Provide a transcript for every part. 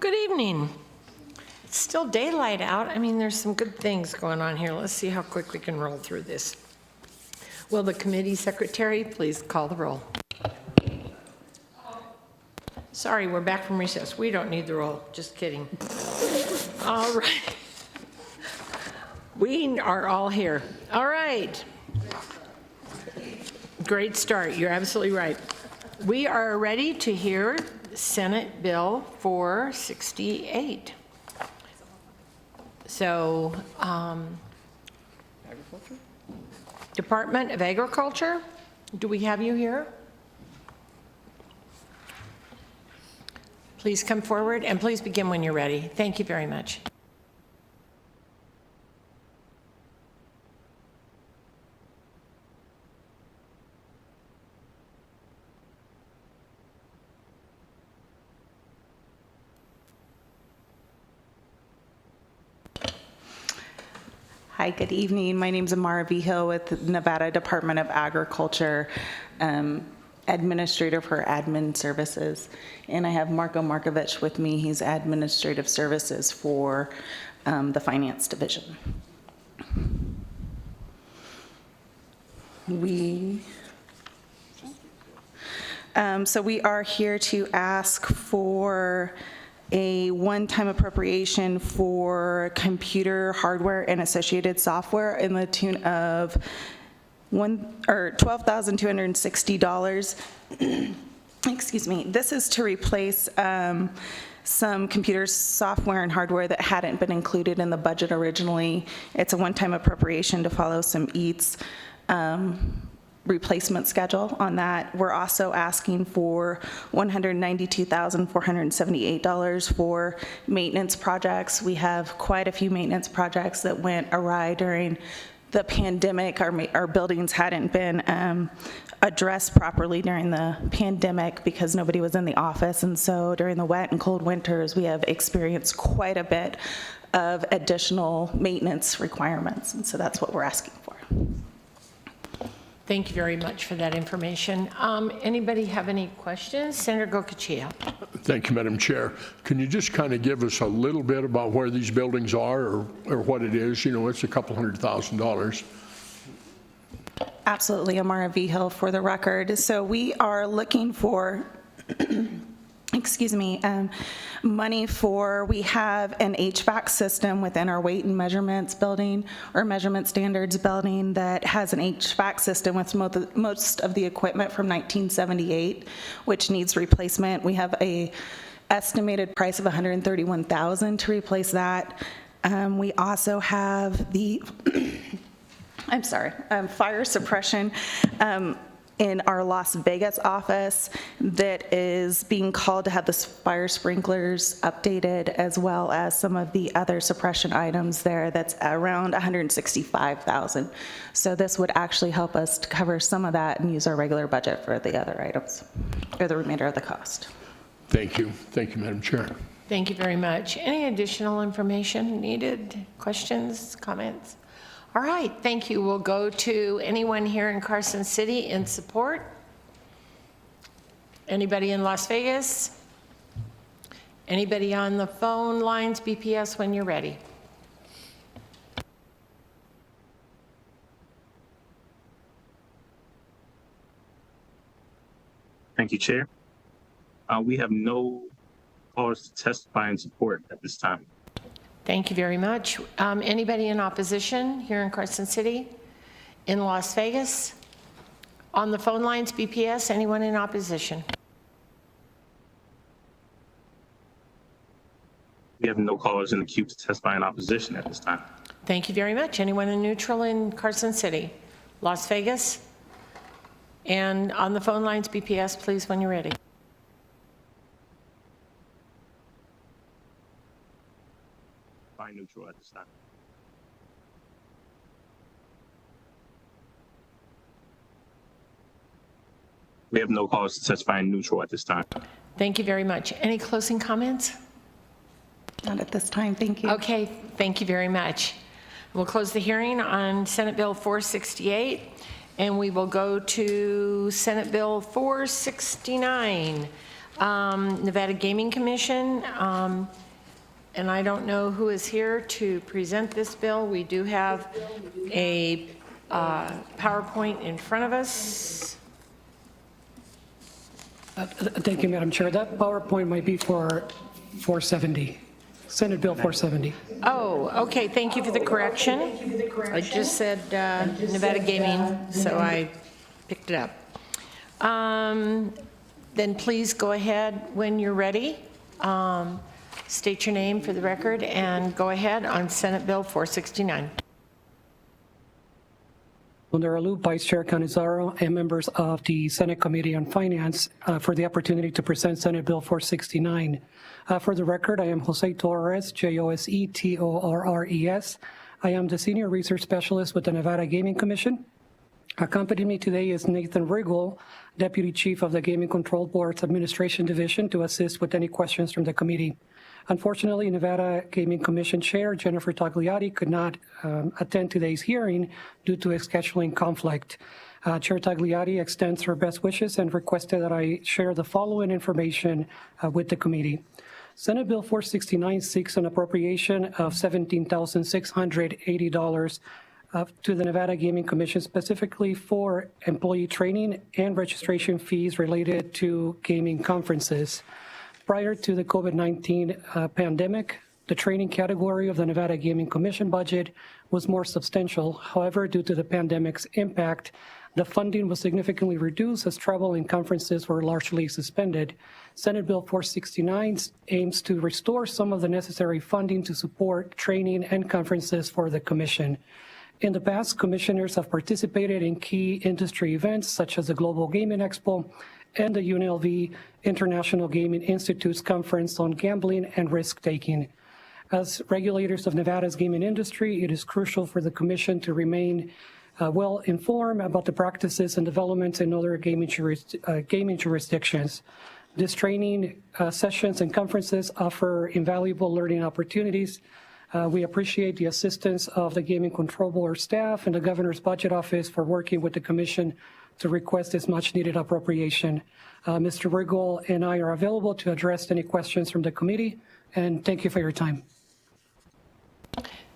Good evening. It's still daylight out. I mean, there's some good things going on here. Let's see how quick we can roll through this. Will the committee secretary please call the roll? Sorry, we're back from recess. We don't need the roll. Just kidding. All right. We are all here. All right. Great start. You're absolutely right. We are ready to hear Senate Bill 468. So, Department of Agriculture, do we have you here? Please come forward and please begin when you're ready. Thank you very much. Hi, good evening. My name is Amara Vijo with the Nevada Department of Agriculture, Administrator for Admin Services. And I have Marko Markovich with me. He's Administrative Services for the Finance Division. So we are here to ask for a one-time appropriation for computer hardware and associated software in the tune of $12,260. Excuse me. This is to replace some computer software and hardware that hadn't been included in the budget originally. It's a one-time appropriation to follow some EATS replacement schedule on that. We're also asking for $192,478 for maintenance projects. We have quite a few maintenance projects that went awry during the pandemic. Our buildings hadn't been addressed properly during the pandemic because nobody was in the office, and so during the wet and cold winters we have experienced quite a bit of additional maintenance requirements, and so that's what we're asking for. Thank you very much for that information. Anybody have any questions? Senator Gokachia. Thank you, Madam Chair. Can you just kind of give us a little bit about where these buildings are or what it is? You know, it's a couple $100,000. Absolutely, Amara Vijo for the record. So we are looking for money for, we have an HVAC system within our weight and measurements building, or measurement standards building, that has an HVAC system with most of the equipment from 1978, which needs replacement. We have a estimated price of $131,000 to replace that. We also have the, fire suppression in our Las Vegas office that is being called to have the fire sprinklers updated, as well as some of the other suppression items there. That's around $165,000. So this would actually help us to cover some of that and use our regular budget for the other items, or the remainder of the cost. Thank you. Thank you, Madam Chair. Thank you very much. Any additional information needed? Questions, comments? All right, thank you. We'll go to anyone here in Carson City in support. Anybody in Las Vegas? Anybody on the phone lines, BPS, when you're ready. Thank you, Chair. We have no callers to testify in support at this time. Thank you very much. Anybody in opposition here in Carson City? In Las Vegas? On the phone lines, BPS, anyone in opposition? We have no callers in the queue to testify in opposition at this time. Thank you very much. Anyone in neutral in Carson City? Las Vegas? And on the phone lines, BPS, please, when you're ready. Neutral at this time. We have no callers to testify in neutral at this time. Thank you very much. Any closing comments? Not at this time, thank you. Okay, thank you very much. We'll close the hearing on Senate Bill 468, and we will go to Senate Bill 469. Nevada Gaming Commission, and I don't know who is here to present this bill. We do have a PowerPoint in front of us. Thank you, Madam Chair. That PowerPoint might be for 470, Senate Bill 470. Oh, okay, thank you for the correction. I just said Nevada Gaming, so I picked it up. Then please go ahead when you're ready. State your name for the record and go ahead on Senate Bill 469. Under Loop, Vice Chair Canizaro, and members of the Senate Committee on Finance for the opportunity to present Senate Bill 469. For the record, I am Jose Torres, Josetorres. I am the Senior Research Specialist with the Nevada Gaming Commission. Accompanying me today is Nathan Riggle, Deputy Chief of the Gaming Control Board's Administration Division, to assist with any questions from the committee. Unfortunately, Nevada Gaming Commission Chair Jennifer Tagliati could not attend today's hearing due to a scheduling conflict. Chair Tagliati extends her best wishes and requested that I share the following information with the committee. Senate Bill 469 seeks an appropriation of $17,680 to the Nevada Gaming Commission specifically for employee training and registration fees related to gaming conferences. Prior to the COVID-19 pandemic, the training category of the Nevada Gaming Commission budget was more substantial. However, due to the pandemic's impact, the funding was significantly reduced as travel and conferences were largely suspended. Senate Bill 469 aims to restore some of the necessary funding to support training and conferences for the commission. In the past, commissioners have participated in key industry events such as the Global Gaming Expo and the UNLV International Gaming Institute's Conference on Gambling and Risk-Taking. As regulators of Nevada's gaming industry, it is crucial for the Commission to remain well informed about the practices and developments in other gaming jurisdictions. These training sessions and conferences offer invaluable learning opportunities. We appreciate the assistance of the Gaming Control Board staff and the Governor's Budget Office for working with the Commission to request this much-needed appropriation. Mr. Riggle and I are available to address any questions from the committee, and thank you for your time.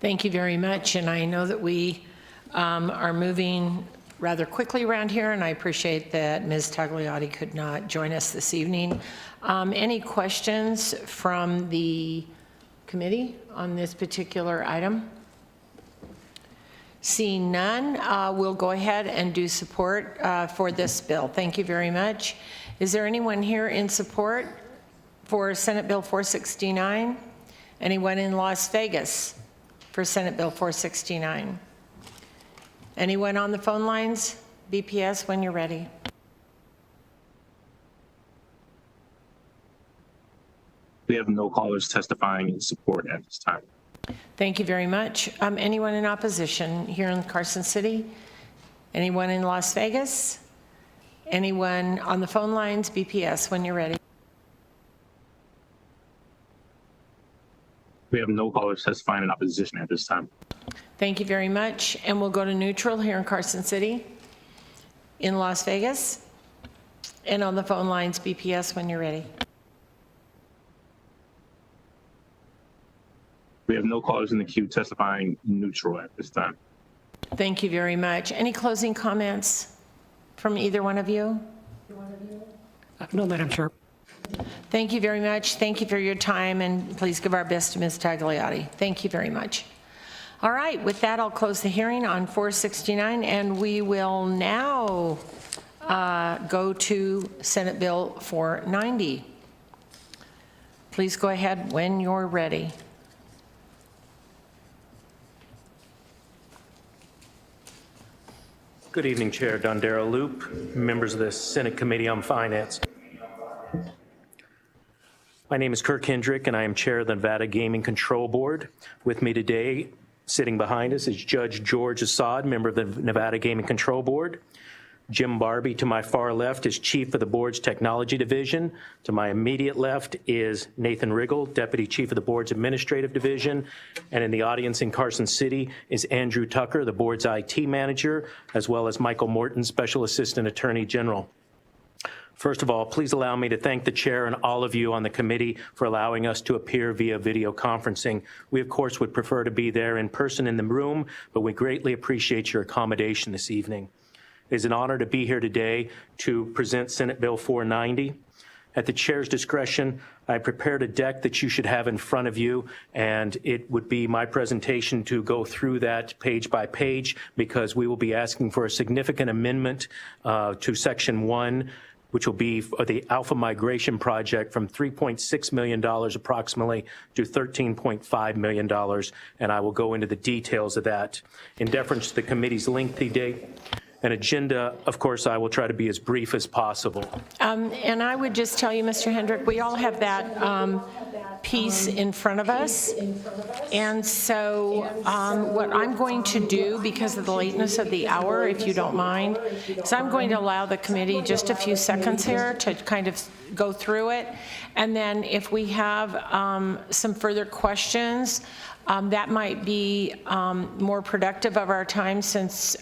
Thank you very much, and I know that we are moving rather quickly around here, and I appreciate that Ms. Tagliati could not join us this evening. Any questions from the committee on this particular item? Seeing none, we'll go ahead and do support for this bill. Thank you very much. Is there anyone here in support for Senate Bill 469? Anyone in Las Vegas for Senate Bill 469? Anyone on the phone lines? BPS, when you're ready. We have no callers testifying in support at this time. Thank you very much. Anyone in opposition here in Carson City? Anyone in Las Vegas? Anyone on the phone lines? BPS, when you're ready. We have no callers testifying in opposition at this time. Thank you very much. And we'll go to neutral here in Carson City, in Las Vegas, and on the phone lines, BPS, when you're ready. We have no callers in the queue testifying neutral at this time. Thank you very much. Any closing comments from either one of you? No, Madam Chair. Thank you very much. Thank you for your time, and please give our best to Ms. Tagliati. Thank you very much. All right, with that, I'll close the hearing on 469, and we will now go to Senate Bill 490. Please go ahead when you're ready. Good evening, Chair Dondero Loop, members of the Senate Committee on Finance. My name is Kirk Hendrick, and I am Chair of the Nevada Gaming Control Board. With me today, sitting behind us, is Judge George Assad, member of the Nevada Gaming Control Board. Jim Barbie, to my far left, is Chief of the Board's Technology Division. To my immediate left is Nathan Riggle, Deputy Chief of the Board's Administrative Division. And in the audience in Carson City is Andrew Tucker, the Board's IT Manager, as well as Michael Morton, Special Assistant Attorney General. First of all, please allow me to thank the chair and all of you on the committee for allowing us to appear via video conferencing. We, of course, would prefer to be there in person in the room, but we greatly appreciate your accommodation this evening. It is an honor to be here today to present Senate Bill 490. At the chair's discretion, I prepared a deck that you should have in front of you, and it would be my presentation to go through that page by page because we will be asking for a significant amendment to Section 1, which will be the Alpha Migration Project from $3.6 million approximately to $13.5 million, and I will go into the details of that. In deference to the committee's lengthy date and agenda, of course, I will try to be as brief as possible. And I would just tell you, Mr. Hendrick, we all have that piece in front of us. And so what I'm going to do, because of the lateness of the hour, if you don't mind, is I'm going to allow the committee just a few seconds here to kind of go through it. And then if we have some further questions, that might be more productive of our time since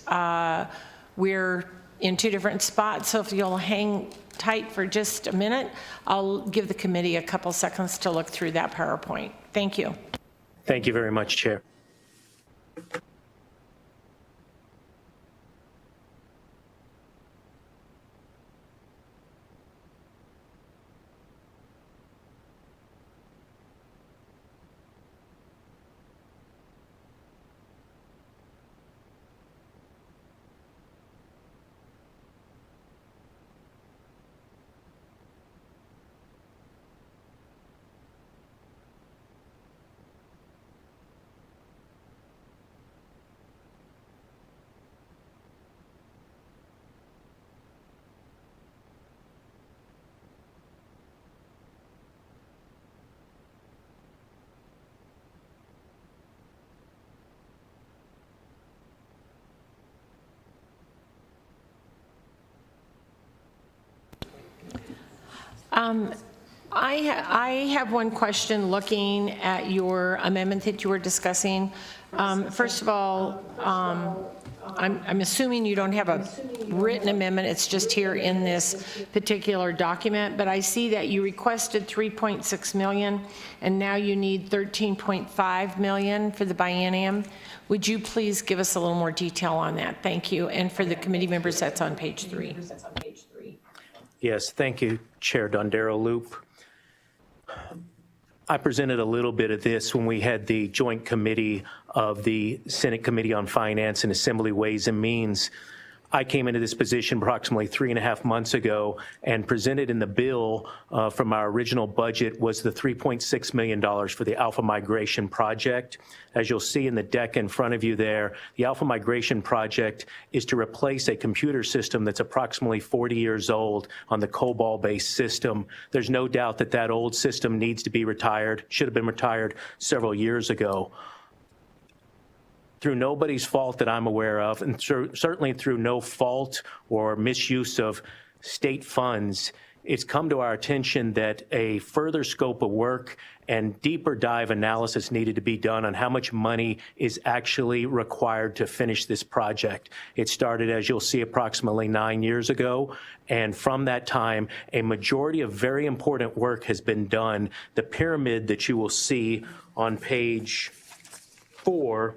we're in two different spots. So if you'll hang tight for just a minute, I'll give the committee a couple seconds to look through that PowerPoint. Thank you. Thank you very much, Chair. I have one question looking at your amendment that you were discussing. First of all, I'm assuming you don't have a written amendment, it's just here in this particular document, but I see that you requested 3.6 million and now you need 13.5 million for the biennium. Would you please give us a little more detail on that? Thank you. And for the committee members, that's on page 3. Yes, thank you, Chair Dondero Loop. I presented a little bit of this when we had the joint committee of the Senate Committee on Finance and Assembly Ways and Means. I came into this position approximately 3.5 months ago and presented in the bill from our original budget was the $3.6 million for the Alpha Migration Project. As you'll see in the deck in front of you there, the Alpha Migration Project is to replace a computer system that's approximately 40 years old on the COBOL-based system. There's no doubt that that old system needs to be retired, should have been retired several years ago. Through nobody's fault that I'm aware of, and certainly through no fault or misuse of state funds, it's come to our attention that a further scope of work and deeper dive analysis needed to be done on how much money is actually required to finish this project. It started, as you'll see, approximately 9 years ago, and from that time, a majority of very important work has been done. The pyramid that you will see on page 4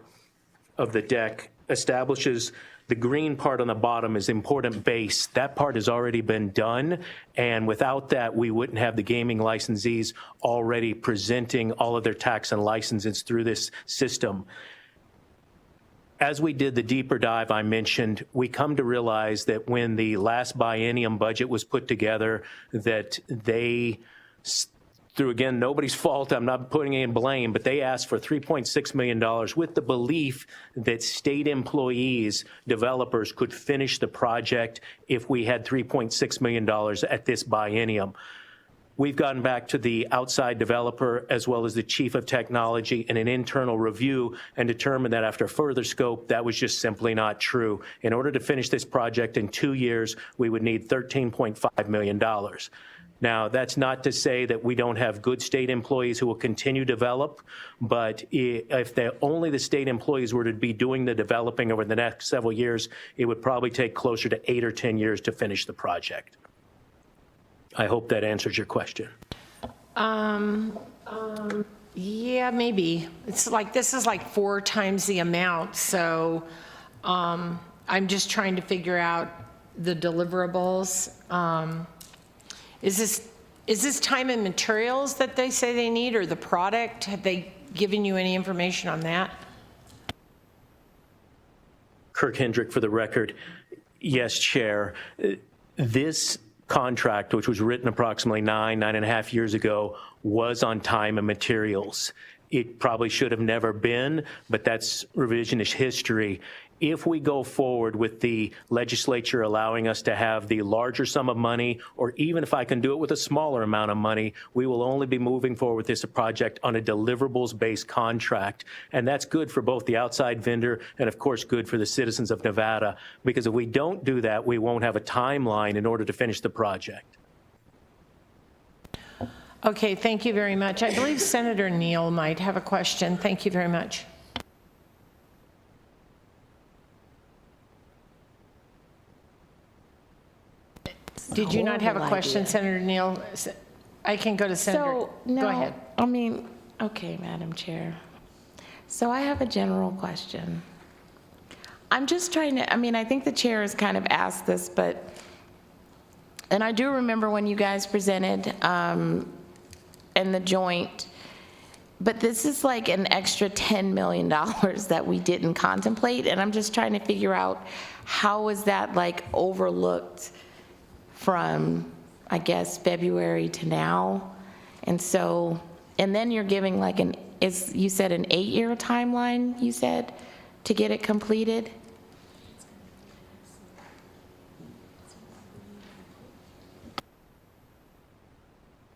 of the deck establishes the green part on the bottom is important base. That part has already been done, and without that, we wouldn't have the gaming licensees already presenting all of their tax and licenses through this system. As we did the deeper dive I mentioned, we come to realize that when the last biennium budget was put together, that they, through, again, nobody's fault, I'm not putting any blame, but they asked for $3.6 million with the belief that state employees, developers could finish the project if we had $3.6 million at this biennium. We've gotten back to the outside developer as well as the chief of technology in an internal review and determined that after further scope, that was just simply not true. In order to finish this project in 2 years, we would need $13.5 million. Now, that's not to say that we don't have good state employees who will continue to develop, but if only the state employees were to be doing the developing over the next several years, it would probably take closer to 8 or 10 years to finish the project. I hope that answers your question. Yeah, maybe. It's like, this is like 4 times the amount, so I'm just trying to figure out the deliverables. Is this time and materials that they say they need, or the product? Have they given you any information on that? Kirk Hendrick, for the record. Yes, Chair. This contract, which was written approximately 9.5 years ago, was on time and materials. It probably should have never been, but that's revisionist history. If we go forward with the legislature allowing us to have the larger sum of money, or even if I can do it with a smaller amount of money, we will only be moving forward with this project on a deliverables-based contract. And that's good for both the outside vendor and, of course, good for the citizens of Nevada, because if we don't do that, we won't have a timeline in order to finish the project. Okay, thank you very much. I believe Senator Neal might have a question. Thank you very much. Did you not have a question, Senator Neal? I can go to Senator. So, no, Go ahead. I mean, okay, Madam Chair. So I have a general question. I'm just trying to, I mean, I think the chair has kind of asked this, but, and I do remember when you guys presented in the joint, but this is like an extra $10 million that we didn't contemplate, and I'm just trying to figure out how is that like overlooked from, I guess, February to now. And so, and then you're giving like you said an 8-year timeline, you said, to get it completed?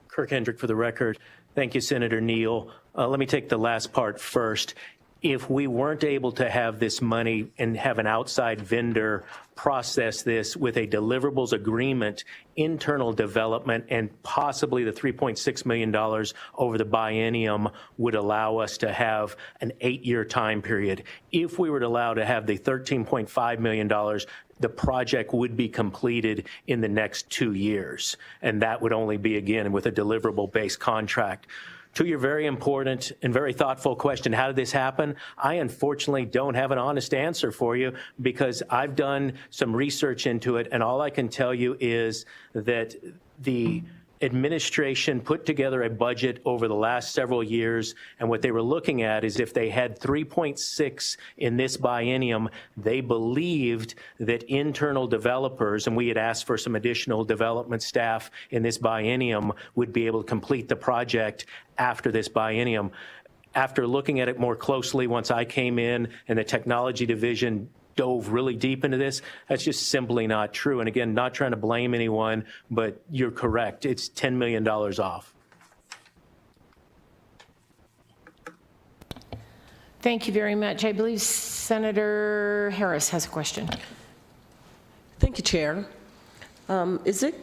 Kirk Hendrick, for the record. Thank you, Senator Neal. Let me take the last part first. If we weren't able to have this money and have an outside vendor process this with a deliverables agreement, internal development, and possibly the $3.6 million over the biennium would allow us to have an 8-year time period. If we were allowed to have the $13.5 million, the project would be completed in the next 2 years. And that would only be, again, with a deliverable-based contract. To your very important and very thoughtful question, how did this happen? I unfortunately don't have an honest answer for you because I've done some research into it, and all I can tell you is that the administration put together a budget over the last several years, and what they were looking at is if they had 3.6 in this biennium, they believed that internal developers, and we had asked for some additional development staff in this biennium, would be able to complete the project after this biennium. After looking at it more closely, once I came in and the technology division dove really deep into this, that's just simply not true. And again, not trying to blame anyone, but you're correct. It's $10 million off. Thank you very much. I believe Senator Harris has a question. Thank you, Chair. Is it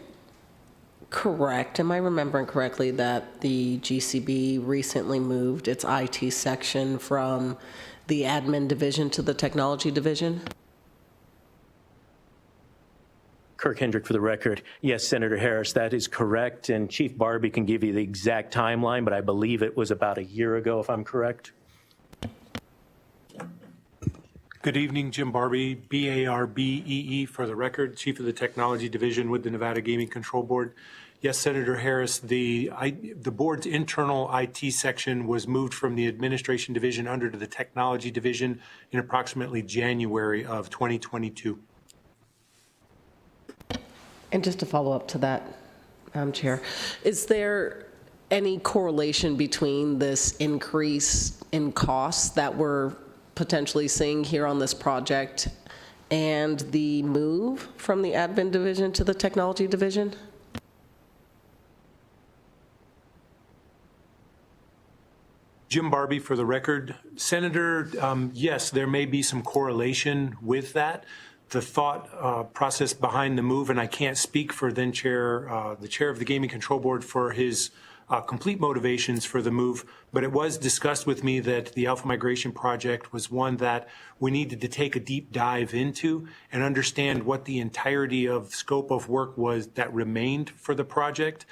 correct, am I remembering correctly, that the GCB recently moved its IT section from the admin division to the technology division? Kirk Hendrick, for the record. Yes, Senator Harris, that is correct. And Chief Barbie can give you the exact timeline, but I believe it was about a year ago, if I'm correct. Good evening, Jim Barbie, B-A-R-B-E-E, for the record, Chief of the Technology Division with the Nevada Gaming Control Board. Yes, Senator Harris, the board's internal IT section was moved from the Administration Division under to the Technology Division in approximately January of 2022. And just to follow up to that, Chair, is there any correlation between this increase in costs that we're potentially seeing here on this project and the move from the admin division to the technology division? Jim Barbie, for the record. Senator, yes, there may be some correlation with that. The thought process behind the move, and I can't speak for then the chair of the Gaming Control Board for his complete motivations for the move, but it was discussed with me that the Alpha Migration Project was one that we needed to take a deep dive into and understand what the entirety of scope of work was that remained for the project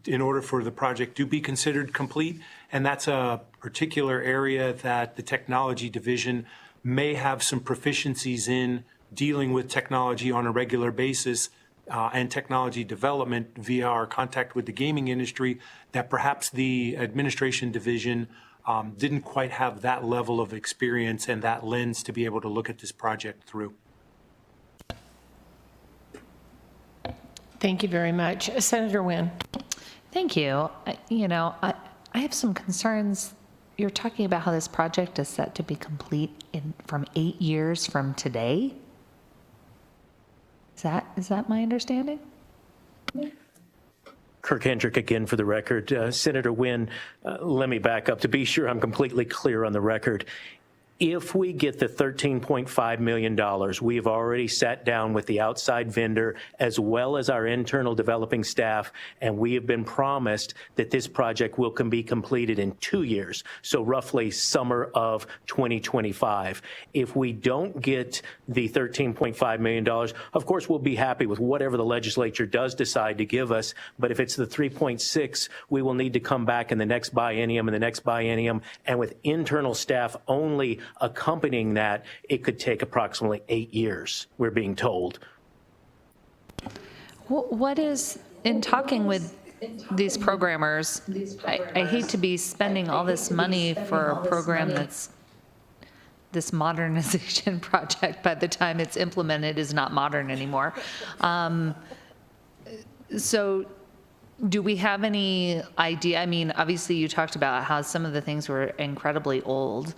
in order for the project to be considered complete. And that's a particular area that the technology division may have some proficiencies in dealing with technology on a regular basis and technology development via our contact with the gaming industry that perhaps the administration division didn't quite have that level of experience and that lens to be able to look at this project through. Thank you very much. Senator Wynn. Thank you. I have some concerns. You're talking about how this project is set to be complete from 8 years from today. Is that my understanding? Kirk Hendrick again for the record. Senator Wynn, let me back up to be sure I'm completely clear on the record. If we get the $13.5 million, we have already sat down with the outside vendor as well as our internal developing staff, and we have been promised that this project can be completed in 2 years, so roughly summer of 2025. If we don't get the $13.5 million, of course, we'll be happy with whatever the legislature does decide to give us, but if it's the 3.6, we will need to come back in the next biennium and the next biennium, and with internal staff only accompanying that, it could take approximately 8 years, we're being told. What is, in talking with these programmers, I hate to be spending all this money for a program that's this modernization project by the time it's implemented is not modern anymore. So do we have any idea? I mean, obviously you talked about how some of the things were incredibly old.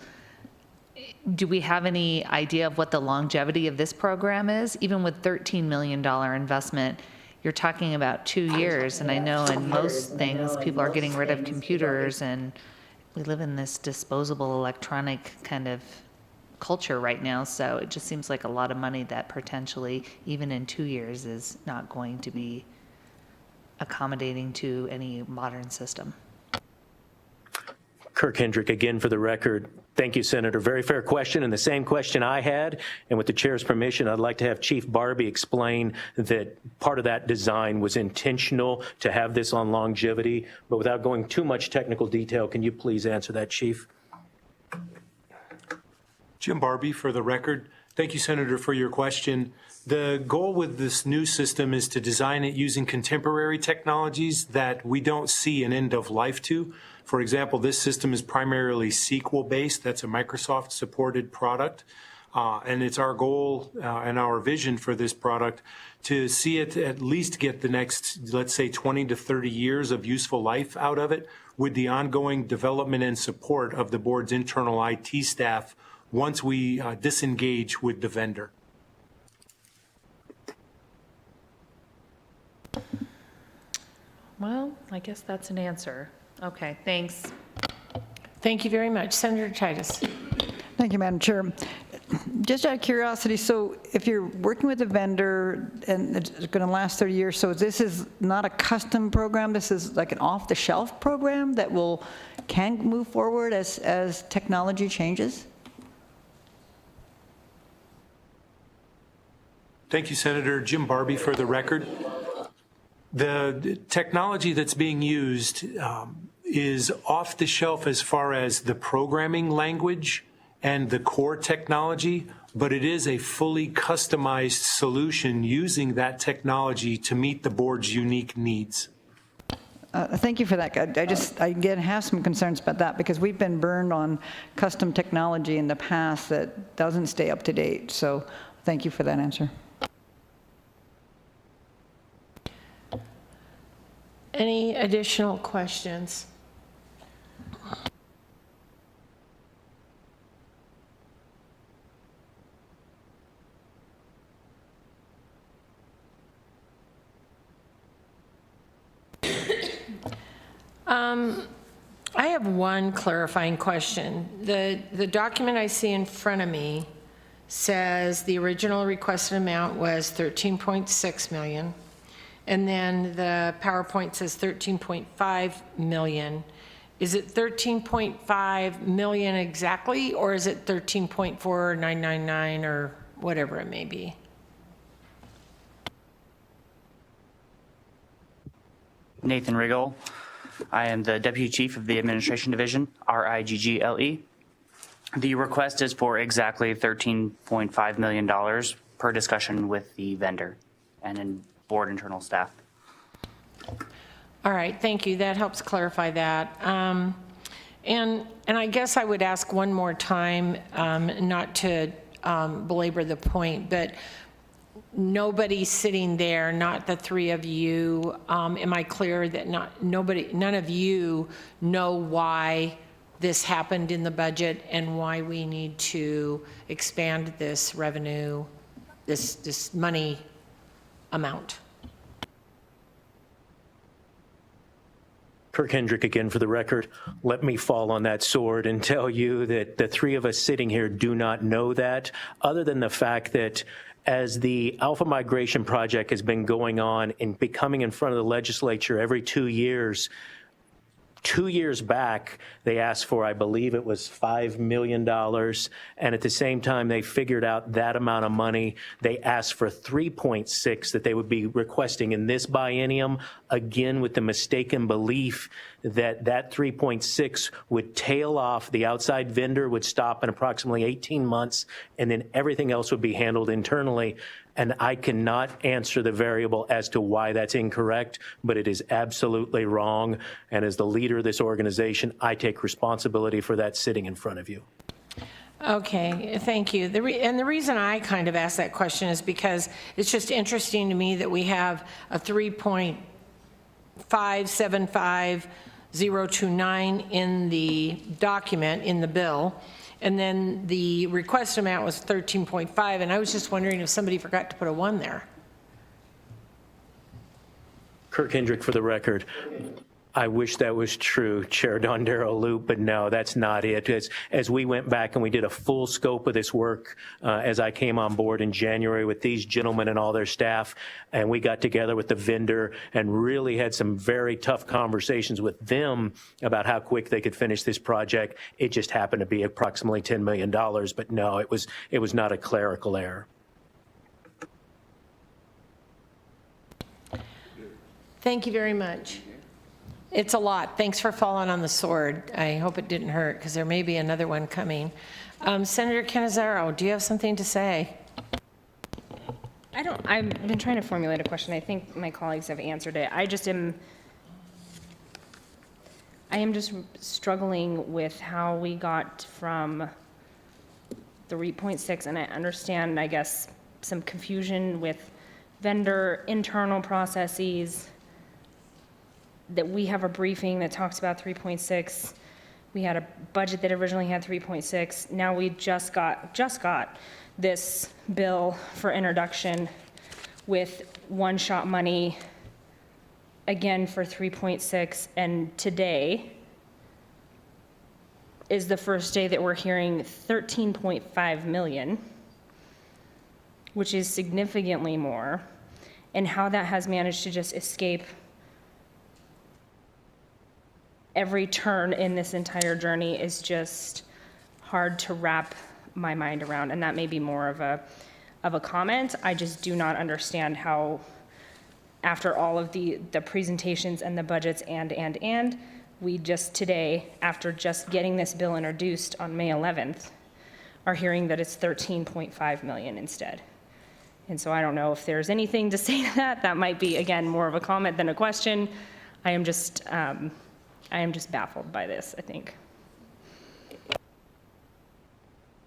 Do we have any idea of what the longevity of this program is? Even with $13 million investment, you're talking about 2 years. And I know in most things, people are getting rid of computers, and we live in this disposable electronic kind of culture right now. So it just seems like a lot of money that potentially, even in 2 years, is not going to be accommodating to any modern system. Kirk Hendrick again for the record. Thank you, Senator. Very fair question, and the same question I had. And with the chair's permission, I'd like to have Chief Barbie explain that part of that design was intentional to have this on longevity. But without going too much technical detail, can you please answer that, Chief? Jim Barbie for the record. Thank you, Senator, for your question. The goal with this new system is to design it using contemporary technologies that we don't see an end of life to. For example, this system is primarily SQL-based. That's a Microsoft-supported product. And it's our goal and our vision for this product to see it at least get the next, let's say, 20 to 30 years of useful life out of it, with the ongoing development and support of the board's internal IT staff once we disengage with the vendor. Well, I guess that's an answer. Okay, thanks. Thank you very much. Senator Titus. Thank you, Madam Chair. Just out of curiosity, so if you're working with a vendor and it's going to last 30 years, so this is not a custom program, this is like an off-the-shelf program that can move forward as technology changes? Thank you, Senator. Jim Barbie for the record. The technology that's being used is off the shelf as far as the programming language and the core technology, but it is a fully customized solution using that technology to meet the board's unique needs. Thank you for that. I again have some concerns about that because we've been burned on custom technology in the past that doesn't stay up to date. So thank you for that answer. Any additional questions? I have one clarifying question. The document I see in front of me says the original requested amount was $13.6 million. And then the PowerPoint says 13.5 million. Is it 13.5 million exactly, or is it 13.4999 or whatever it may be? Nathan Riggle. I am the Deputy Chief of the Administration Division, RIGGLE. The request is for exactly $13.5 million per discussion with the vendor and in board internal staff. All right, thank you. That helps clarify that. And I guess I would ask one more time, not to belabor the point, but nobody sitting there, not the three of you, am I clear that none of you know why this happened in the budget and why we need to expand this revenue, this money amount? Kirk Hendrick again for the record. Let me fall on that sword and tell you that the three of us sitting here do not know that, other than the fact that as the Alpha Migration Project has been going on and becoming in front of the legislature every 2 years, 2 years back, they asked for, I believe it was $5 million. And at the same time, they figured out that amount of money. They asked for 3.6 that they would be requesting in this biennium, again, with the mistaken belief that that 3.6 would tail off. The outside vendor would stop in approximately 18 months, and then everything else would be handled internally. And I cannot answer the variable as to why that's incorrect, but it is absolutely wrong. And as the leader of this organization, I take responsibility for that sitting in front of you. Okay, thank you. And the reason I kind of asked that question is because it's just interesting to me that we have a 3.575029 in the document, in the bill, and then the request amount was 13.5, and I was just wondering if somebody forgot to put a 1 there. Kirk Hendrick for the record. I wish that was true, Chair Dondero Loop, but no, that's not it. As we went back and we did a full scope of this work as I came on board in January with these gentlemen and all their staff, and we got together with the vendor and really had some very tough conversations with them about how quick they could finish this project. It just happened to be approximately $10 million, but no, it was not a clerical error. Thank you very much. It's a lot. Thanks for falling on the sword. I hope it didn't hurt, because there may be another one coming. Senator Canizaro, do you have something to say? I've been trying to formulate a question. I think my colleagues have answered it. I am just struggling with how we got from 3.6, and I understand, I guess, some confusion with vendor internal processes, that we have a briefing that talks about 3.6. We had a budget that originally had 3.6. Now we just got this bill for introduction with one-shot money, again for 3.6. And today is the first day that we're hearing 13.5 million, which is significantly more. And how that has managed to just escape every turn in this entire journey is just hard to wrap my mind around, and that may be more of a comment. I just do not understand how, after all of the presentations and the budgets and we just today, after just getting this bill introduced on May 11th, are hearing that it's 13.5 million instead. And so I don't know if there's anything to say to that. That might be, again, more of a comment than a question. I am just baffled by this, I think.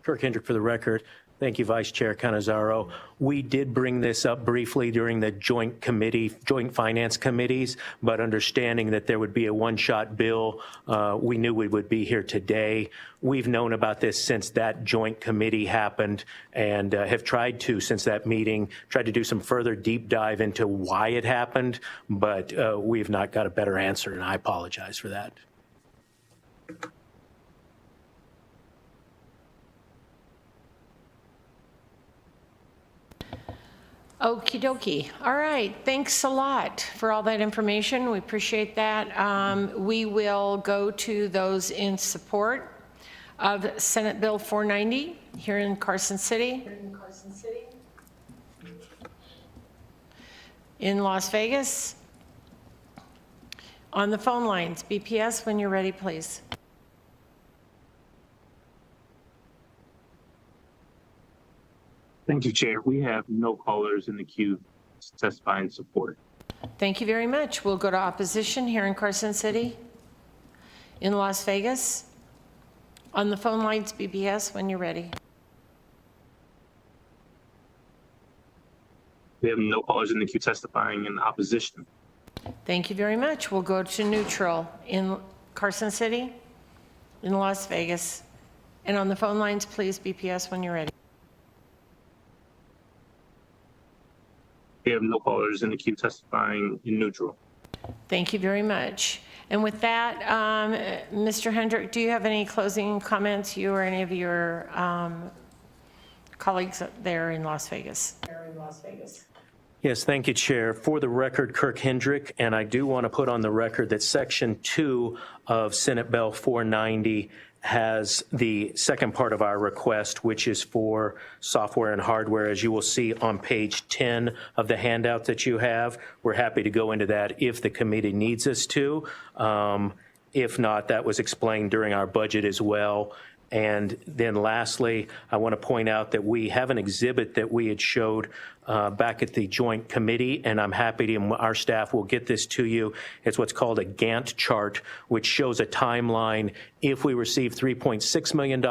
Kirk Hendrick for the record. Thank you, Vice Chair Canizaro. We did bring this up briefly during the joint finance committees, but understanding that there would be a one-shot bill, we knew we would be here today. We've known about this since that joint committee happened, and have tried to, since that meeting, tried to do some further deep dive into why it happened, but we have not got a better answer, and I apologize for that. Okie dokie. All right, thanks a lot for all that information. We appreciate that. We will go to those in support of Senate Bill 490 here in Carson City. In Las Vegas. On the phone lines, BPS, when you're ready, please. Thank you, Chair. We have no callers in the queue to testify in support. Thank you very much. We'll go to opposition here in Carson City. In Las Vegas. On the phone lines, BPS, when you're ready. We have no callers in the queue testifying in opposition. Thank you very much. We'll go to neutral in Carson City, in Las Vegas. And on the phone lines, please, BPS, when you're ready. We have no callers in the queue testifying in neutral. Thank you very much. And with that, Mr. Hendrick, do you have any closing comments, you or any of your colleagues there in Las Vegas? Yes, thank you, Chair. For the record, Kirk Hendrick, and I do want to put on the record that Section 2 of Senate Bill 490 has the second part of our request, which is for software and hardware. As you will see on page 10 of the handout that you have, we're happy to go into that if the committee needs us to. If not, that was explained during our budget as well. And then lastly, I want to point out that we have an exhibit that we had showed back at the joint committee, and I'm happy to, our staff will get this to you. It's what's called a Gantt chart, which shows a timeline if we receive $3.6 million,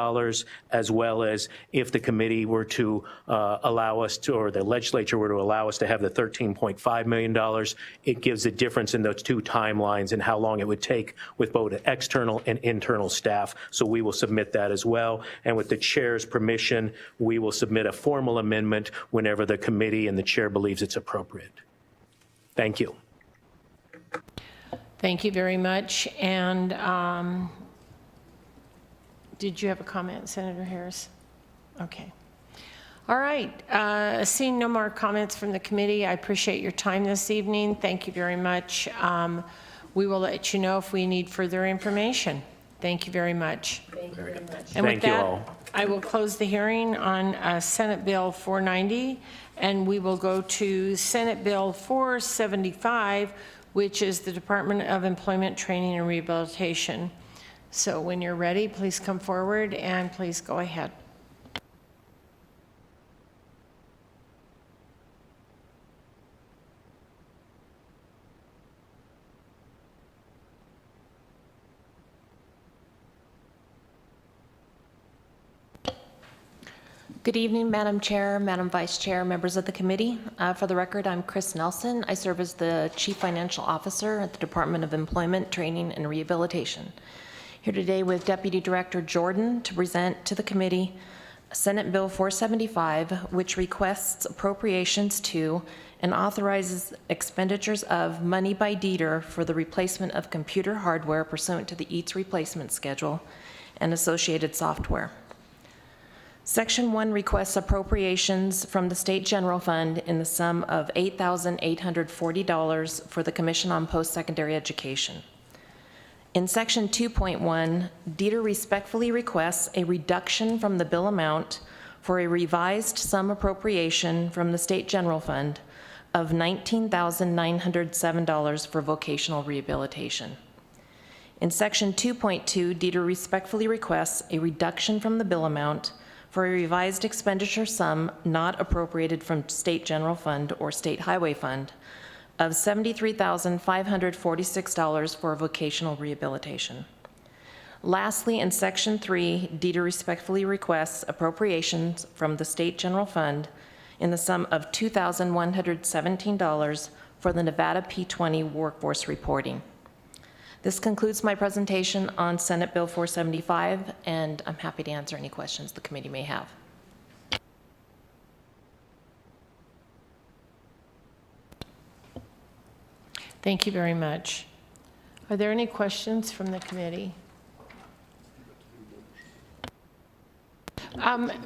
as well as if the committee were to allow us to, or the legislature were to allow us to have the $13.5 million. It gives the difference in those two timelines and how long it would take with both external and internal staff. So we will submit that as well. And with the chair's permission, we will submit a formal amendment whenever the committee and the chair believes it's appropriate. Thank you. Thank you very much. And did you have a comment, Senator Harris? Okay. All right. Seeing no more comments from the committee, I appreciate your time this evening. Thank you very much. We will let you know if we need further information. Thank you very much. Thank you very much. And with that, I will close the hearing on Senate Bill 490, and we will go to Senate Bill 475, which is the Department of Employment, Training, and Rehabilitation. So when you're ready, please come forward and please go ahead. Good evening, Madam Chair, Madam Vice Chair, members of the committee. For the record, I'm Chris Nelson. I serve as the Chief Financial Officer at the Department of Employment, Training, and Rehabilitation. Here today with Deputy Director Jordan to present to the committee Senate Bill 475, which requests appropriations to and authorizes expenditures of money by DETR for the replacement of computer hardware pursuant to the EATS replacement schedule and associated software. Section 1 requests appropriations from the State General Fund in the sum of $8,840 for the Commission on Post-Secondary Education. In Section 2.1, DETR respectfully requests a reduction from the bill amount for a revised sum appropriation from the State General Fund of $19,907 for vocational rehabilitation. In Section 2.2, DETR respectfully requests a reduction from the bill amount for a revised expenditure sum not appropriated from State General Fund or State Highway Fund of $73,546 for vocational rehabilitation. Lastly, in Section 3, DETR respectfully requests appropriations from the State General Fund in the sum of $2,117 for the Nevada P20 workforce reporting. This concludes my presentation on Senate Bill 475, and I'm happy to answer any questions the committee may have. Thank you very much. Are there any questions from the committee?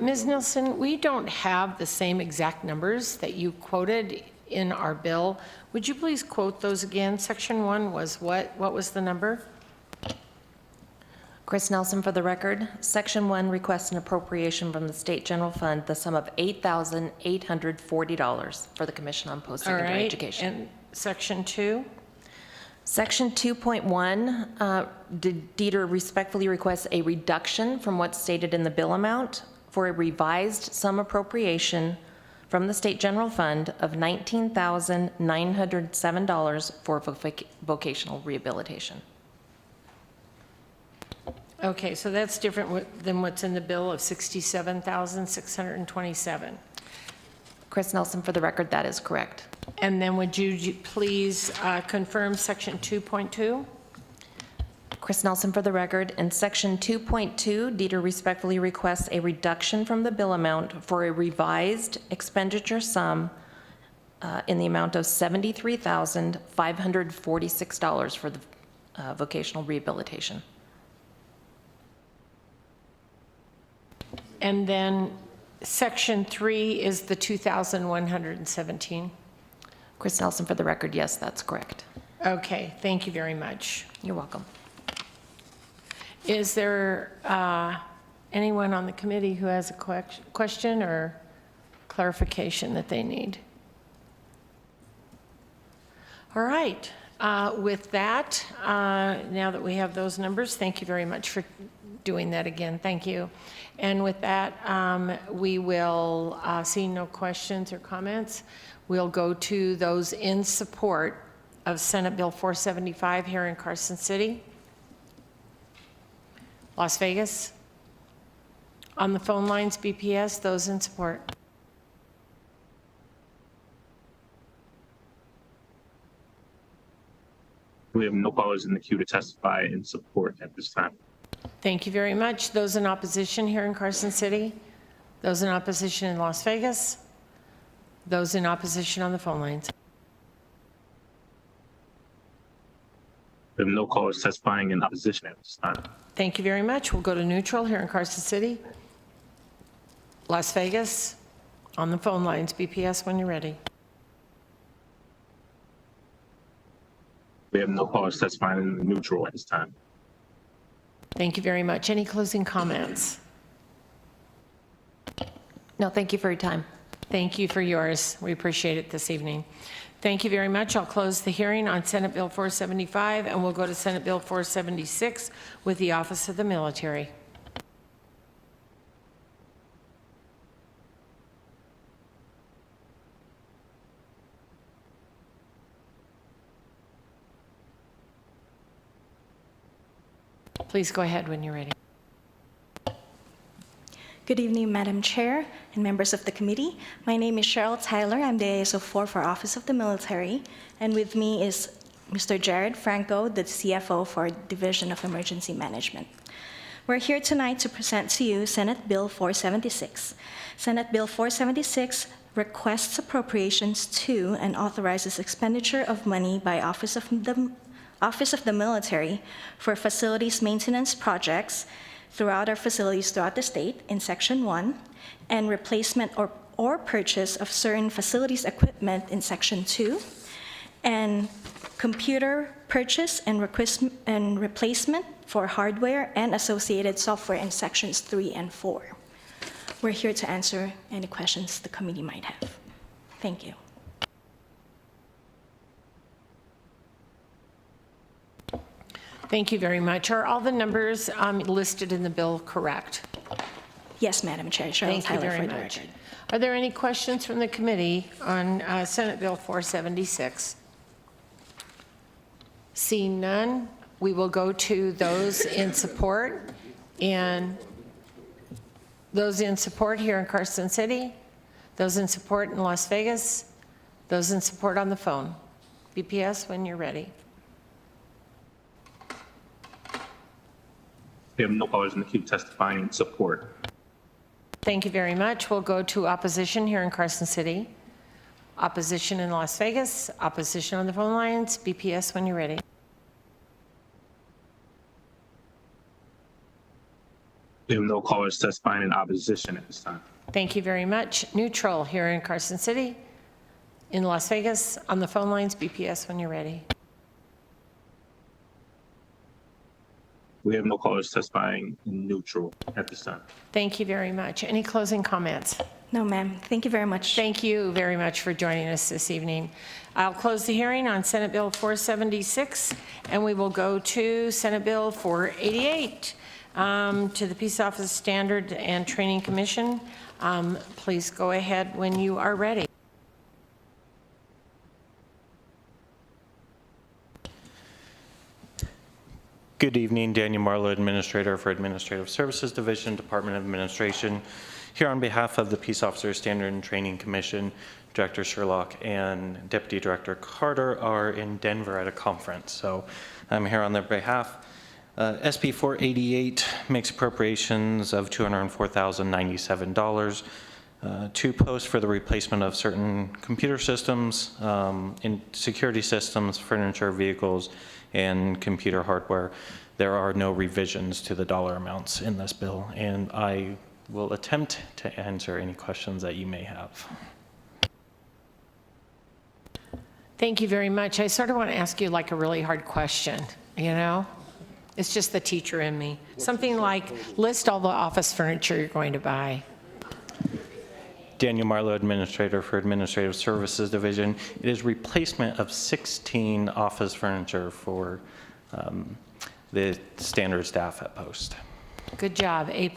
Ms. Nielsen, we don't have the same exact numbers that you quoted in our bill. Would you please quote those again? Section 1 was what? What was the number? Chris Nelson for the record. Section 1 requests an appropriation from the State General Fund, the sum of $8,840 for the Commission on Post-Secondary Education. And Section 2? Section 2.1, Dieter respectfully requests a reduction from what's stated in the bill amount for a revised sum appropriation from the State General Fund of $19,907 for vocational rehabilitation. Okay, so that's different than what's in the bill of $67,627. Chris Nelson for the record, that is correct. And then would you please confirm Section 2.2? Chris Nelson for the record. In Section 2.2, Dieter respectfully requests a reduction from the bill amount for a revised expenditure sum in the amount of $73,546 for the vocational rehabilitation. And then Section 3 is the 2,117. Chris Nelson for the record, yes, that's correct. Okay, thank you very much. You're welcome. Is there anyone on the committee who has a question or clarification that they need? All right. With that, now that we have those numbers, thank you very much for doing that again. Thank you. And with that, we will see no questions or comments. We'll go to those in support of Senate Bill 475 here in Carson City. Las Vegas. On the phone lines, BPS, those in support. We have no callers in the queue to testify in support at this time. Thank you very much. Those in opposition here in Carson City? Those in opposition in Las Vegas? Those in opposition on the phone lines? We have no callers testifying in opposition at this time. Thank you very much. We'll go to neutral here in Carson City. Las Vegas, on the phone lines, BPS, when you're ready. We have no callers testifying in the neutral at this time. Thank you very much. Any closing comments? No, thank you for your time. Thank you for yours. We appreciate it this evening. Thank you very much. I'll close the hearing on Senate Bill 475, and we'll go to Senate Bill 476 with the Office of the Military. Please go ahead when you're ready. Good evening, Madam Chair and members of the committee. My name is Cheryl Tyler. I'm the ASO 4 for Office of the Military. And with me is Mr. Jared Franco, the CFO for Division of Emergency Management. We're here tonight to present to you Senate Bill 476. Senate Bill 476 requests appropriations to and authorizes expenditure of money by Office of the Military for facilities maintenance projects throughout our facilities throughout the state in Section 1, and replacement or purchase of certain facilities equipment in Section 2, and computer purchase and replacement for hardware and associated software in Sections 3 and 4. We're here to answer any questions the committee might have. Thank you. Thank you very much. Are all the numbers listed in the bill correct? Yes, Madam Chair. Cheryl Thank you Tyler very for the much. record. Are there any questions from the committee on Senate Bill 476? Seeing none, we will go to those in support. And those in support here in Carson City, those in support in Las Vegas, those in support on the phone. BPS, when you're ready. We have no callers in the queue testifying in support. Thank you very much. We'll go to opposition here in Carson City. Opposition in Las Vegas. Opposition on the phone lines. BPS, when you're ready. We have no callers testifying in opposition at this time. Thank you very much. Neutral here in Carson City. In Las Vegas, on the phone lines, BPS when you're ready. We have no callers testifying in neutral at this time. Thank you very much. Any closing comments? No, ma'am. Thank you very much. Thank you very much for joining us this evening. I'll close the hearing on Senate Bill 476, and we will go to Senate Bill 488, to the Peace Office Standard and Training Commission. Please go ahead when you are ready. Good evening, Daniel Marlowe, Administrator for Administrative Services Division, Department of Administration. Here on behalf of the Peace Officer Standard and Training Commission, Director Sherlock and Deputy Director Carter are in Denver at a conference. So I'm here on their behalf. SB 488 makes appropriations of $204,097 to post for the replacement of certain computer systems, in security systems, furniture, vehicles, and computer hardware. There are no revisions to the dollar amounts in this bill, and I will attempt to answer any questions that you may have. Thank you very much. I sort of want to ask you like a really hard question, you know? It's just the teacher in me. Something like, list all the office furniture you're going to buy. Daniel Marlowe, Administrator for Administrative Services Division. It is replacement of 16 office furniture for the standard staff at Post. Good job, A+.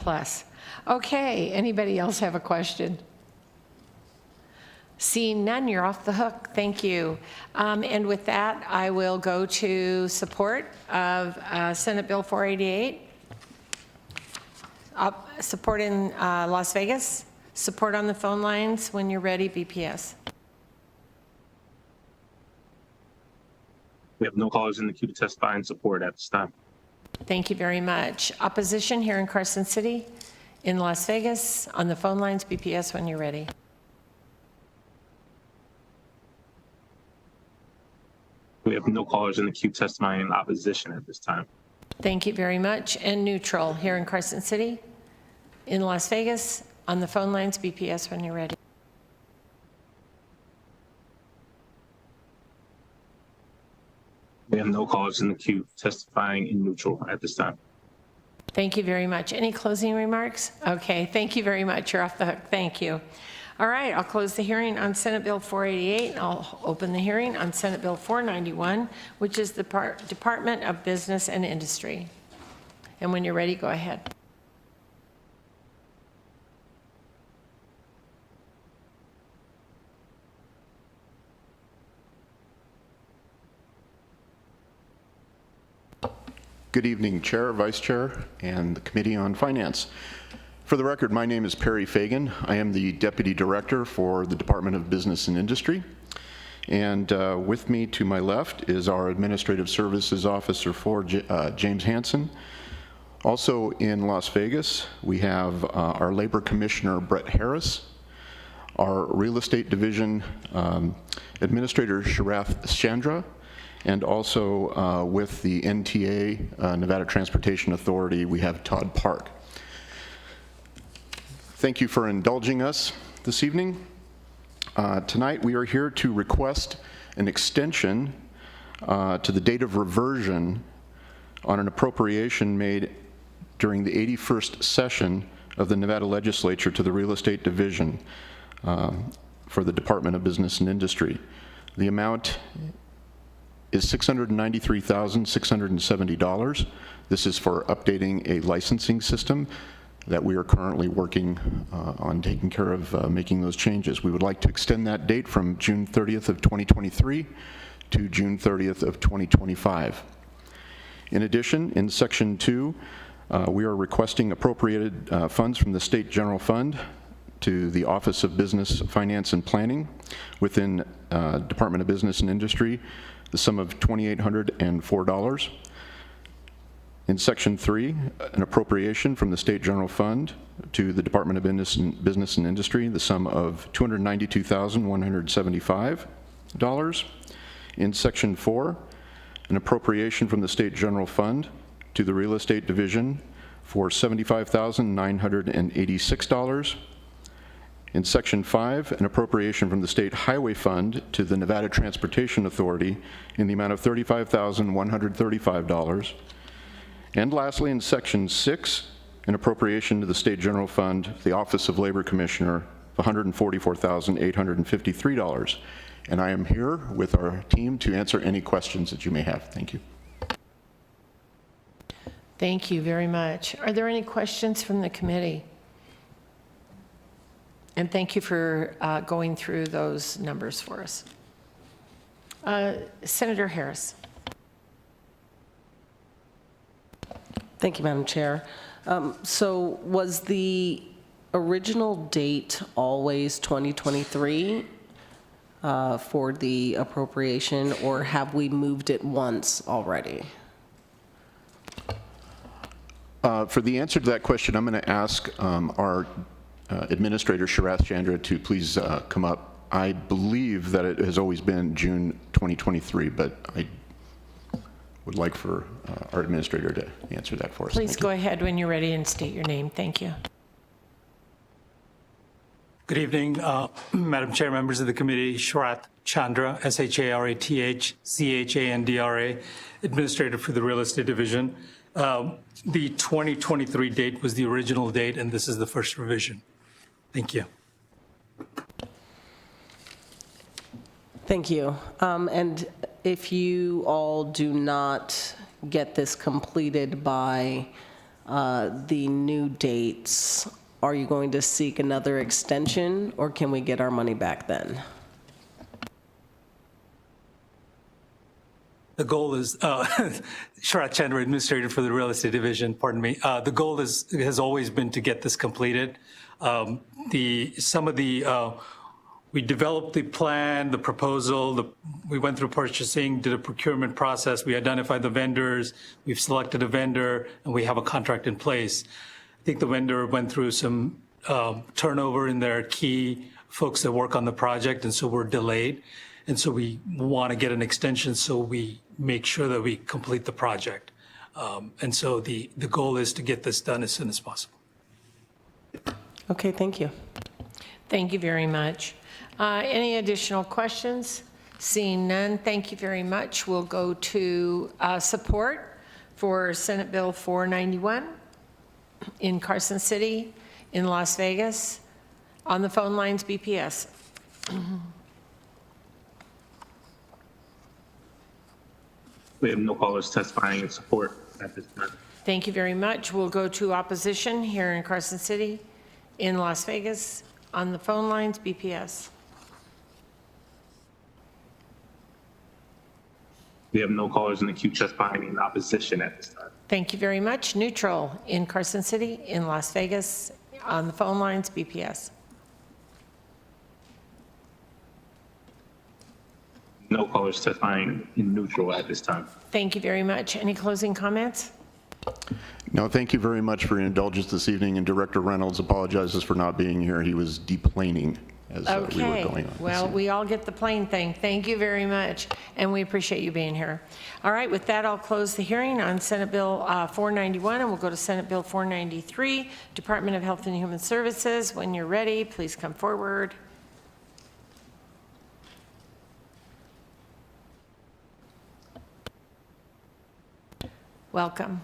Okay, anybody else have a question? Seeing none, you're off the hook. Thank you. And with that, I will go to support of Senate Bill 488. Support in Las Vegas. Support on the phone lines when you're ready, BPS. We have no callers in the queue to testify in support at this time. Thank you very much. Opposition here in Carson City, in Las Vegas, on the phone lines, BPS when you're ready. We have no callers in the queue testifying in opposition at this time. Thank you very much. And neutral here in Carson City, in Las Vegas, on the phone lines, BPS when you're ready. We have no callers in the queue testifying in neutral at this time. Thank you very much. Any closing remarks? Okay, thank you very much. You're off the hook. Thank you. All right, I'll close the hearing on Senate Bill 488, and I'll open the hearing on Senate Bill 491, which is the Department of Business and Industry. And when you're ready, go ahead. Good evening, Chair, Vice Chair, and the Committee on Finance. For the record, my name is Perry Fagan. I am the Deputy Director for the Department of Business and Industry. And with me to my left is our Administrative Services Officer for James Hansen. Also in Las Vegas, we have our Labor Commissioner, Brett Harris, our Real Estate Division Administrator, Sharath Chandra, and also with the NTA, Nevada Transportation Authority, we have Todd Park. Thank you for indulging us this evening. Tonight we are here to request an extension to the date of reversion on an appropriation made during the 81st session of the Nevada Legislature to the Real Estate Division for the Department of Business and Industry. The amount is $693,670. This is for updating a licensing system that we are currently working on taking care of making those changes. We would like to extend that date from June 30th of 2023 to June 30th of 2025. In addition, in Section 2, we are requesting appropriated funds from the State General Fund to the Office of Business, Finance, and Planning within Department of Business and Industry, the sum of $2,804. In Section 3, an appropriation from the State General Fund to the Department of Business and Industry, the sum of $292,175. In Section 4, an appropriation from the State General Fund to the Real Estate Division for $75,986. In Section 5, an appropriation from the State Highway Fund to the Nevada Transportation Authority in the amount of $35,135. And lastly, in Section 6, an appropriation to the State General Fund, the Office of Labor Commissioner, of $144,853. And I am here with our team to answer any questions that you may have. Thank you. Thank you very much. Are there any questions from the committee? And thank you for going through those numbers for us. Senator Harris. Thank you, Madam Chair. So was the original date always 2023 for the appropriation, or have we moved it once already? For the answer to that question, I'm going to ask our Administrator Sharath Chandra to please come up. I believe that it has always been June 2023, but I would like for our Administrator to answer that for us. Please go ahead when you're ready and state your name. Thank you. Good evening, Madam Chair, members of the committee. Sharath Chandra, S-H-A-R-A-T-H, C-H-A-N-D-R-A, Administrator for the Real Estate Division. The 2023 date was the original date, and this is the first revision. Thank you. Thank you. And if you all do not get this completed by the new dates, are you going to seek another extension, or can we get our money back then? The goal is, Sharath Chandra, Administrator for the Real Estate Division, pardon me. The goal has always been to get this completed. We developed the plan, the proposal, we went through purchasing, did a procurement process, we identified the vendors, we've selected a vendor, and we have a contract in place. I think the vendor went through some turnover in their key folks that work on the project, and so we're delayed. And so we want to get an extension so we make sure that we complete the project. And so the goal is to get this done as soon as possible. Okay, thank you. Thank you very much. Any additional questions? Seeing none, thank you very much. We'll go to support for Senate Bill 491 in Carson City, in Las Vegas. On the phone lines, BPS. We have no callers testifying in support at this time. Thank you very much. We'll go to opposition here in Carson City, in Las Vegas. On the phone lines, BPS. We have no callers in the queue testifying in opposition at this time. Thank you very much. Neutral in Carson City, in Las Vegas. On the phone lines, BPS. No callers testifying in neutral at this time. Thank you very much. Any closing comments? No, thank you very much for your indulgence this evening, and Director Reynolds apologizes for not being here. He was deplaning as we were going on. Well, we all get the plane thing. Thank you very much, and we appreciate you being here. All right, with that, I'll close the hearing on Senate Bill 491, and we'll go to Senate Bill 493, Department of Health and Human Services. When you're ready, please come forward. Welcome.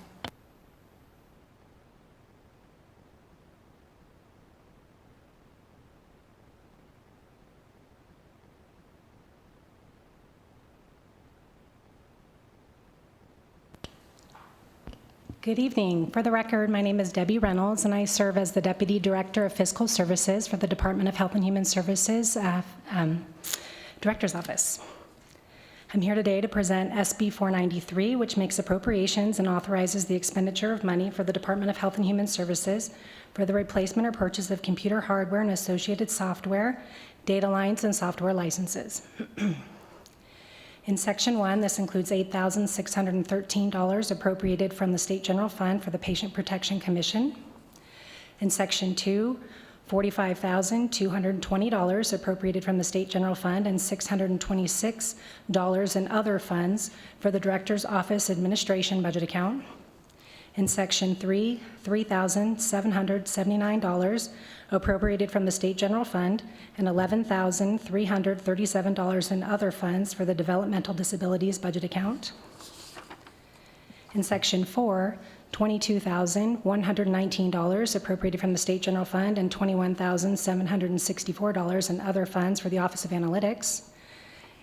Good evening. For the record, my name is Debbie Reynolds, and I serve as the Deputy Director of Fiscal Services for the Department of Health and Human Services Director's Office. I'm here today to present SB 493, which makes appropriations and authorizes the expenditure of money for the Department of Health and Human Services for the replacement or purchase of computer hardware and associated software, data lines, and software licenses. In Section 1, this includes $8,613 appropriated from the State General Fund for the Patient Protection Commission. In Section 2, $45,220 appropriated from the State General Fund and $626 in other funds for the Director's Office Administration budget account. In Section 3, $3,779 appropriated from the State General Fund and $11,337 in other funds for the Developmental Disabilities Budget Account. In Section 4, $22,119 appropriated from the State General Fund and $21,764 in other funds for the Office of Analytics.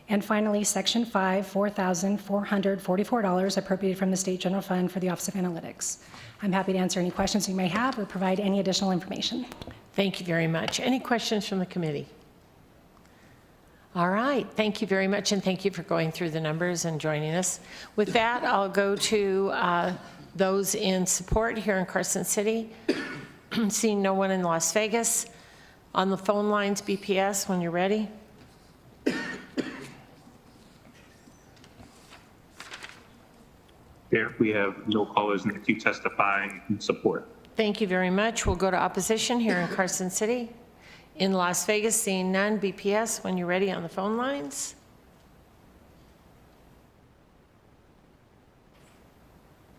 And finally, Section 5, $4,444 appropriated from the State General Fund for the Office of Analytics. I'm happy to answer any questions you may have or provide any additional information. Thank you very much. Any questions from the committee? All right, thank you very much, and thank you for going through the numbers and joining us. With that, I'll go to those in support here in Carson City. Seeing no one in Las Vegas. On the phone lines, BPS, when you're ready. There, we have no callers in the queue testifying in support. Thank you very much. We'll go to opposition here in Carson City. In Las Vegas, seeing none, BPS, when you're ready on the phone lines.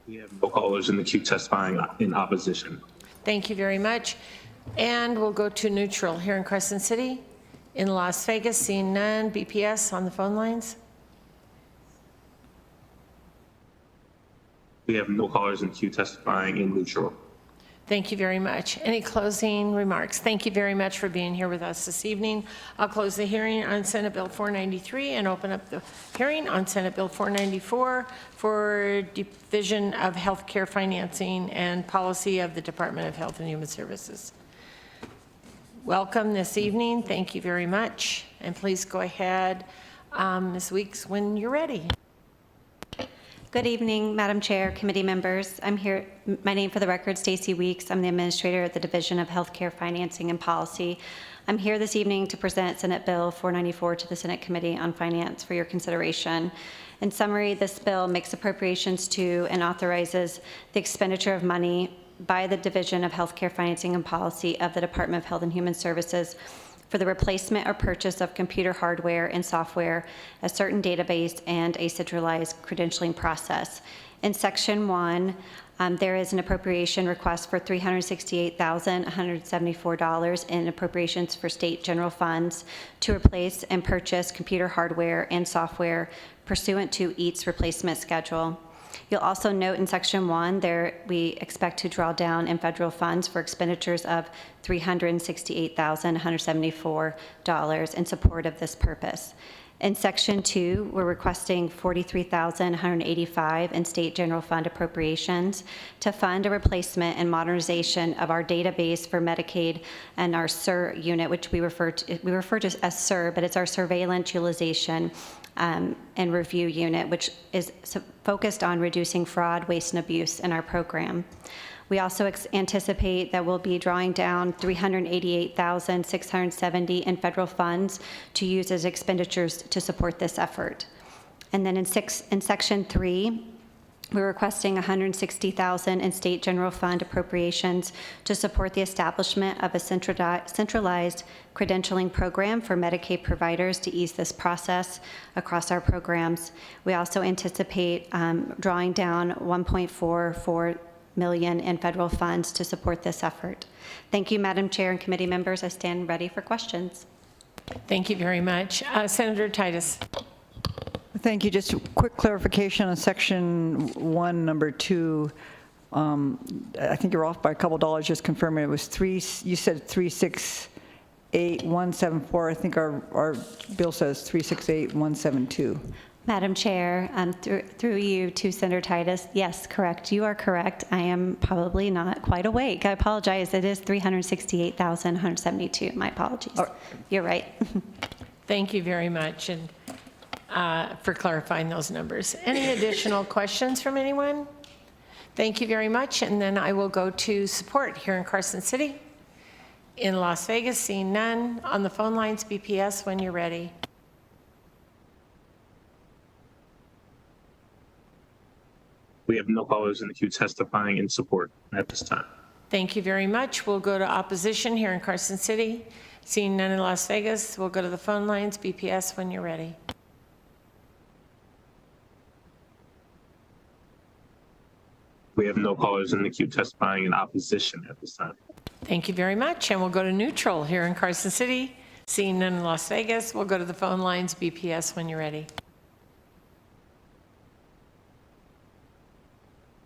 We have no callers in the queue testifying in opposition. Thank you very much. And we'll go to neutral here in Carson City. In Las Vegas, seeing none, BPS on the phone lines. We have no callers in the queue testifying in neutral. Thank you very much. Any closing remarks? Thank you very much for being here with us this evening. I'll close the hearing on Senate Bill 493 and open up the hearing on Senate Bill 494 for Division of Healthcare Financing and Policy of the Department of Health and Human Services. Welcome this evening. Thank you very much. And please go ahead, Ms. Weeks, when you're ready. Good evening, Madam Chair, committee members. I'm here, my name for the record, Stacy Weeks. I'm the administrator at the Division of Healthcare Financing and Policy. I'm here this evening to present Senate Bill 494 to the Senate Committee on Finance for your consideration. In summary, this bill makes appropriations to and authorizes the expenditure of money by the Division of Healthcare Financing and Policy of the Department of Health and Human Services for the replacement or purchase of computer hardware and software, a certain database, and a centralized credentialing process. In Section 1, there is an appropriation request for $368,174 in appropriations for state general funds to replace and purchase computer hardware and software pursuant to EAT's replacement schedule. You'll also note in Section 1 there we expect to draw down in federal funds for expenditures of $368,174 in support of this purpose. In Section 2, we're requesting $43,185 in state general fund appropriations to fund a replacement and modernization of our database for Medicaid and our SIR unit, which we refer to as SIR, but it's our surveillance utilization and review unit, which is focused on reducing fraud, waste, and abuse in our program. We also anticipate that we'll be drawing down $388,670 in federal funds to use as expenditures to support this effort. And then in Section 3, we're requesting $160,000 in state general fund appropriations to support the establishment of a centralized credentialing program for Medicaid providers to ease this process across our programs. We also anticipate drawing down $1.44 million in federal funds to support this effort. Thank you, Madam Chair and committee members. I stand ready for questions. Thank you very much. Senator Titus. Thank you. Just a quick clarification on Section 1, number 2. I think you're off by a couple dollars. Just confirming it was you said 368,174. I think our bill says 368,172. Madam Chair, through you to Senator Titus, yes, correct. You are correct. I am probably not quite awake. I apologize. It is 368,172. My apologies. You're right. Thank you very much and for clarifying those numbers. Any additional questions from anyone? Thank you very much. And then I will go to support here in Carson City. In Las Vegas, seeing none. On the phone lines, BPS, when you're ready. We have no callers in the queue testifying in support at this time. Thank you very much. We'll go to opposition here in Carson City. Seeing none in Las Vegas, we'll go to the phone lines. BPS, when you're ready. We have no callers in the queue testifying in opposition at this time. Thank you very much, and we'll go to neutral here in Carson City. Seeing none in Las Vegas, we'll go to the phone lines. BPS when you're ready.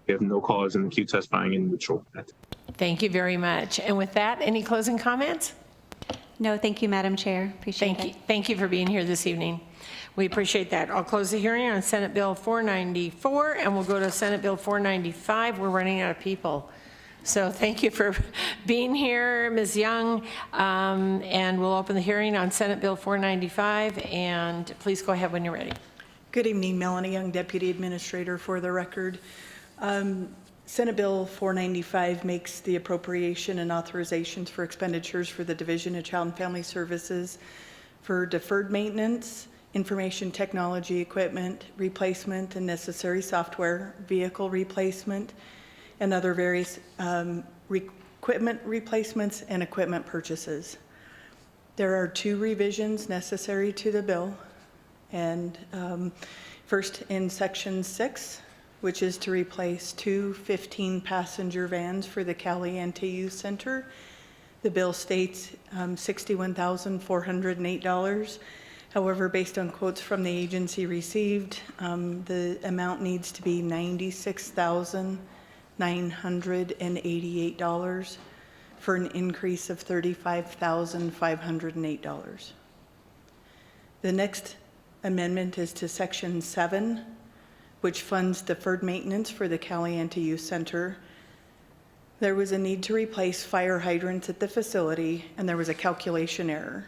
We have no callers in the queue testifying in neutral. Thank you very much. And with that, any closing comments? No, thank you, Madam Chair. Appreciate it. Thank you for being here this evening. We appreciate that. I'll close the hearing on Senate Bill 494, and we'll go to Senate Bill 495. We're running out of people. So thank you for being here, Ms. Young. And we'll open the hearing on Senate Bill 495, and please go ahead when you're ready. Good evening, Melanie Young, Deputy Administrator for the record. Senate Bill 495 makes the appropriation and authorizations for expenditures for the Division of Child and Family Services for deferred maintenance, information technology equipment, replacement and necessary software, vehicle replacement, and other various equipment replacements and equipment purchases. There are 2 revisions necessary to the bill. And first in section 6, which is to replace 2 15-passenger vans for the Caliente Youth Center. The bill states $61,408. However, based on quotes from the agency received, the amount needs to be $96,988 for an increase of $35,508. The next amendment is to section 7, which funds deferred maintenance for the Caliente Youth Center. There was a need to replace fire hydrants at the facility, and there was a calculation error.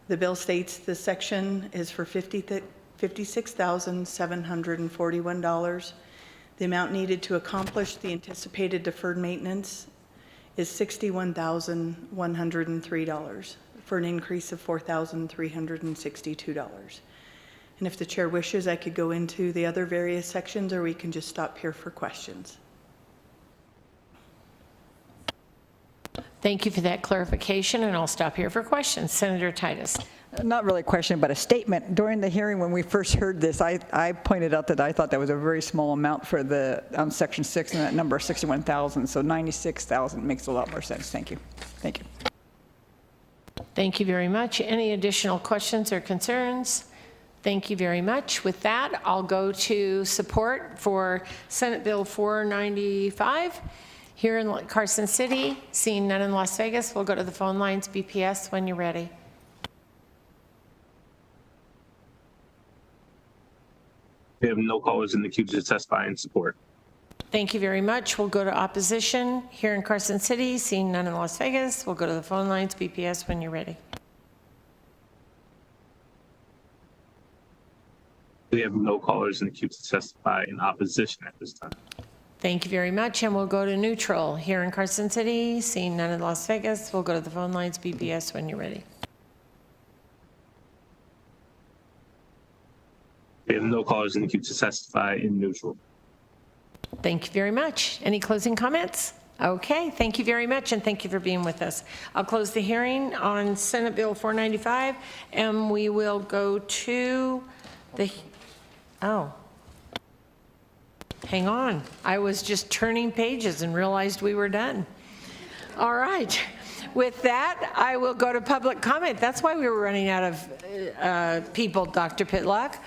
The bill states the section is for $56,741. The amount needed to accomplish the anticipated deferred maintenance is $61,103 for an increase of $4,362. And if the chair wishes, I could go into the other various sections, or we can just stop here for questions. Thank you for that clarification, and I'll stop here for questions. Senator Titus. Not really a question, but a statement. During the hearing, when we first heard this, I pointed out that I thought that was a very small amount for the section 6 and that number 61,000. So 96,000 makes a lot more sense. Thank you. Thank you. Thank you very much. Any additional questions or concerns? Thank you very much. With that, I'll go to support for Senate Bill 495 here in Carson City. Seeing none in Las Vegas, we'll go to the phone lines. BPS when you're ready. We have no callers in the queue to testify in support. Thank you very much. We'll go to opposition here in Carson City. Seeing none in Las Vegas, we'll go to the phone lines. BPS when you're ready. We have no callers in the queue to testify in opposition at this time. Thank you very much, and we'll go to neutral here in Carson City. Seeing none in Las Vegas, we'll go to the phone lines. BPS when you're ready. We have no callers in the queue to testify in neutral. Thank you very much. Any closing comments? Okay, thank you very much, and thank you for being with us. I'll close the hearing on Senate Bill 495, and we will go to the, hang on. I was just turning pages and realized we were done. All right. With that, I will go to public comment. That's why we were running out of people, Dr. Pitlock.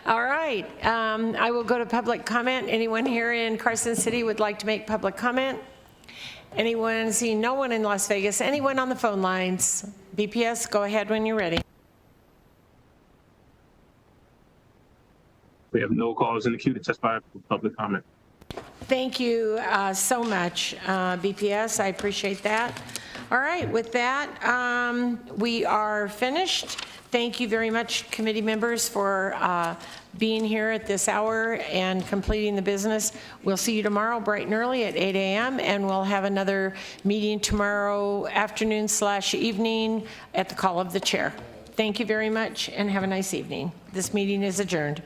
All right. I will go to public comment. Anyone here in Carson City would like to make public comment? Anyone? See no one in Las Vegas. Anyone on the phone lines? BPS, go ahead when you're ready. We have no callers in the queue to testify for public comment. Thank you so much, BPS. I appreciate that. All right, with that, we are finished. Thank you very much, committee members, for being here at this hour and completing the business. We'll see you tomorrow bright and early at 8 a.m. and we'll have another meeting tomorrow afternoon/evening at the call of the chair. Thank you very much and have a nice evening. This meeting is adjourned.